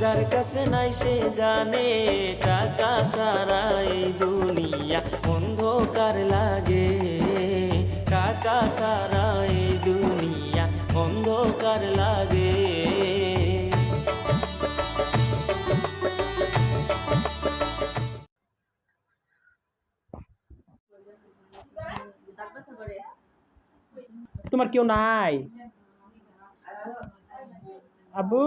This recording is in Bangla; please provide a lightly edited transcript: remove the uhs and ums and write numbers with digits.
যার কাছে নাই সে জানে টাকা ছাড়া এই দুনিয়া অন্ধকার লাগে। টাকা ছাড়া এই দুনিয়া অন্ধকার লাগে। তোমার কেউ নাই আব্বু?